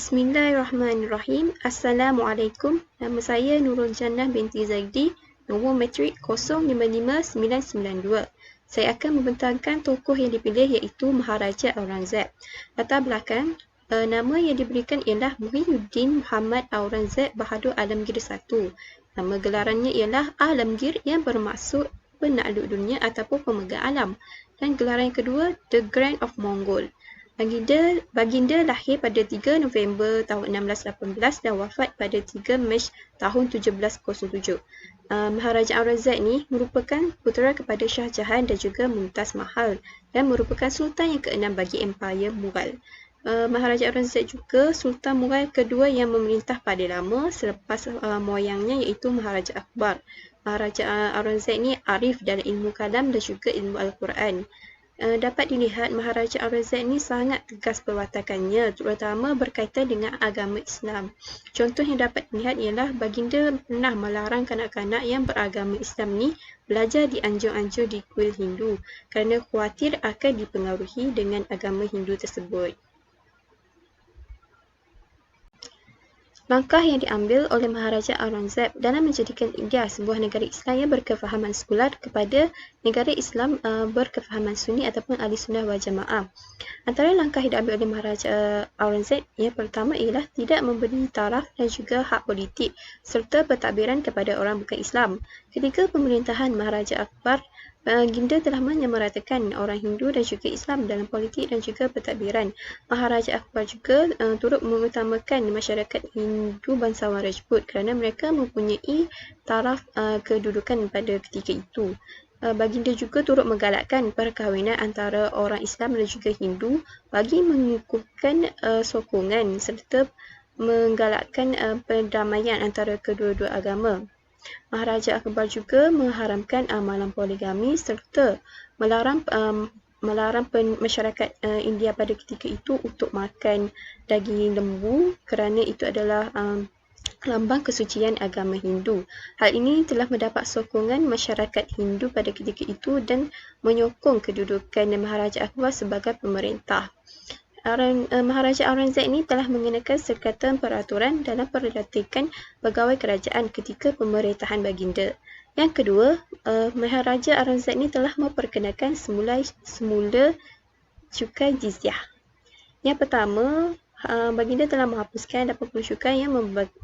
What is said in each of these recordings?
Bismillahirrahmanirrahim. Assalamualaikum. Nama saya Nurul Jannah binti Zaidi, nombor matrik 055992. Saya akan membentangkan tokoh yang dipilih iaitu Maharaja Aurangzeb. Latar belakang, nama yang diberikan ialah Muhyiddin Muhammad Aurangzeb Bahadur Alamgir I. Nama gelarannya ialah Alamgir yang bermaksud penakluk dunia ataupun pemegang alam. Dan gelaran yang kedua, The Grand of Mongol. Baginda lahir pada 3 November tahun 1618 dan wafat pada 3 Mac tahun 1707. Maharaja Aurangzeb ni merupakan putera kepada Shah Jahan dan juga Mumtaz Mahal dan merupakan sultan yang keenam bagi Empayar Mughal. Maharaja Aurangzeb juga sultan Mughal kedua yang memerintah pada lama selepas moyangnya iaitu Maharaja Akbar. Maharaja Aurangzeb ni arif dalam ilmu kalam dan juga ilmu Al-Quran. Dapat dilihat Maharaja Aurangzeb ni sangat tegas perwatakannya, terutama berkaitan dengan agama Islam. Contoh yang dapat dilihat ialah baginda pernah melarang kanak-kanak yang beragama Islam ni belajar di anjung-anjung di kuil Hindu kerana khawatir akan dipengaruhi dengan agama Hindu tersebut. Langkah yang diambil oleh Maharaja Aurangzeb dalam menjadikan India sebuah negara Islam yang berkefahaman sekular kepada negara Islam berkefahaman Sunni ataupun Ahli Sunnah wal Jamaah. Antara langkah yang diambil oleh Maharaja Aurangzeb yang pertama ialah tidak memberi taraf dan juga hak politik serta pentadbiran kepada orang bukan Islam. Ketika pemerintahan Maharaja Akbar, baginda telah menyamaratakan orang Hindu dan juga Islam dalam politik dan juga pentadbiran. Maharaja Akbar juga turut mengutamakan masyarakat Hindu bangsawan Rajput kerana mereka mempunyai taraf kedudukan pada ketika itu. Baginda juga turut menggalakkan perkahwinan antara orang Islam dan juga Hindu bagi mengukuhkan sokongan serta menggalakkan perdamaian antara kedua-dua agama. Maharaja Akbar juga mengharamkan amalan poligami serta melarang masyarakat India pada ketika itu untuk makan daging lembu kerana itu adalah lambang kesucian agama Hindu. Hal ini telah mendapat sokongan masyarakat Hindu pada ketika itu dan menyokong kedudukan Maharaja Akbar sebagai pemerintah. Maharaja Aurangzeb ini telah mengenakan sekatan peraturan dalam perlatikan pegawai kerajaan ketika pemerintahan baginda. Yang kedua, Maharaja Aurangzeb ini telah memperkenalkan semula cukai jizyah. Yang pertama, baginda telah menghapuskan 80 cukai yang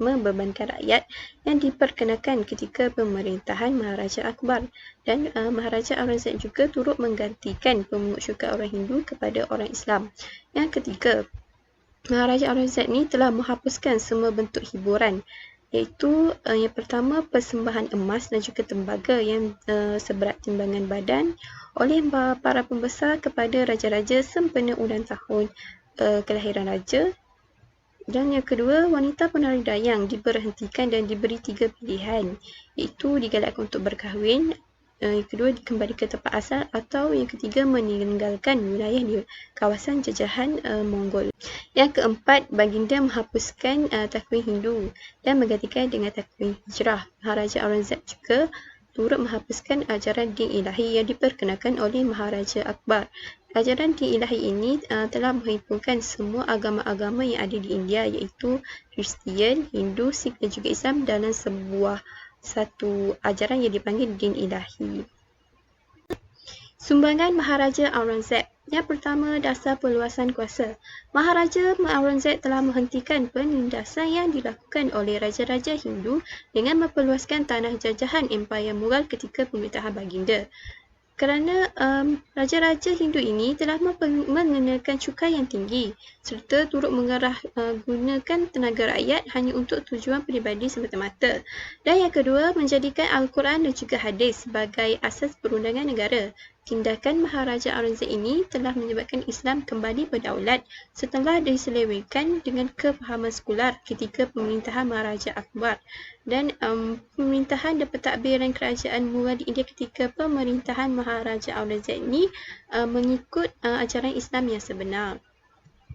membebankan rakyat yang diperkenakan ketika pemerintahan Maharaja Akbar, dan Maharaja Aurangzeb juga turut menggantikan pemungut cukai orang Hindu kepada orang Islam. Yang ketiga, Maharaja Aurangzeb ni telah menghapuskan semua bentuk hiburan, iaitu yang pertama persembahan emas dan juga tembaga yang seberat timbangan badan oleh para pembesar kepada raja-raja sempena ulang tahun kelahiran raja. Dan yang kedua, wanita penari dayang diberhentikan dan diberi 3 pilihan, iaitu digalakkan untuk berkahwin, yang kedua dikembalikan ke tempat asal, atau yang ketiga meninggalkan wilayah di kawasan jajahan Mongol. Yang keempat, baginda menghapuskan takwin Hindu dan menggantikan dengan takwin Hijrah. Maharaja Aurangzeb juga turut menghapuskan ajaran din ilahi yang diperkenalkan oleh Maharaja Akbar. Ajaran din ilahi ini telah menghimpunkan semua agama-agama yang ada di India, iaitu Kristian, Hindu, Sikh dan juga Islam dalam satu ajaran yang dipanggil din ilahi. Sumbangan Maharaja Aurangzeb. Yang pertama, dasar perluasan kuasa. Maharaja Aurangzeb telah menghentikan penindasan yang dilakukan oleh raja-raja Hindu dengan memperluaskan tanah jajahan Empayar Mughal ketika pemerintahan baginda. Kerana raja-raja Hindu ini telah mengenakan cukai yang tinggi serta turut gunakan tenaga rakyat hanya untuk tujuan peribadi semata-mata. Dan yang kedua, menjadikan Al-Quran dan juga hadis sebagai asas perundangan negara. Tindakan Maharaja Aurangzeb ini telah menyebabkan Islam kembali berdaulat setelah diselewengkan dengan kefahaman sekular ketika pemerintahan Maharaja Akbar dan pemerintahan dan pentadbiran kerajaan Mughal di India ketika pemerintahan Maharaja Aurangzeb ini mengikut ajaran Islam yang sebenar.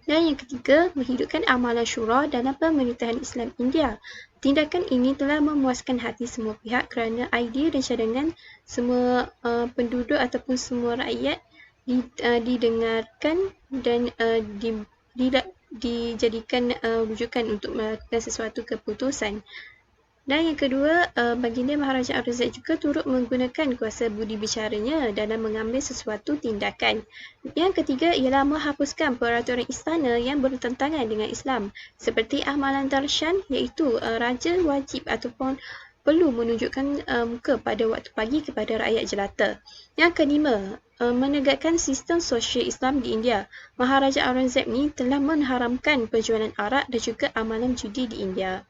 Dan yang ketiga, menghidupkan amalan syura dalam pemerintahan Islam India. Tindakan ini telah memuaskan hati semua pihak kerana idea dan cadangan semua penduduk ataupun semua rakyat didengarkan dan dijadikan rujukan untuk melakukan sesuatu keputusan. Dan yang kedua, baginda Maharaja Aurangzeb juga turut menggunakan kuasa budi bicaranya dalam mengambil sesuatu tindakan. Yang ketiga ialah menghapuskan peraturan istana yang bertentangan dengan Islam, seperti amalan darshan, iaitu raja wajib ataupun perlu menunjukkan muka pada waktu pagi kepada rakyat jelata. Yang kelima, menegakkan sistem sosial Islam di India. Maharaja Aurangzeb ni telah mengharamkan penjualan arak dan juga amalan judi di India.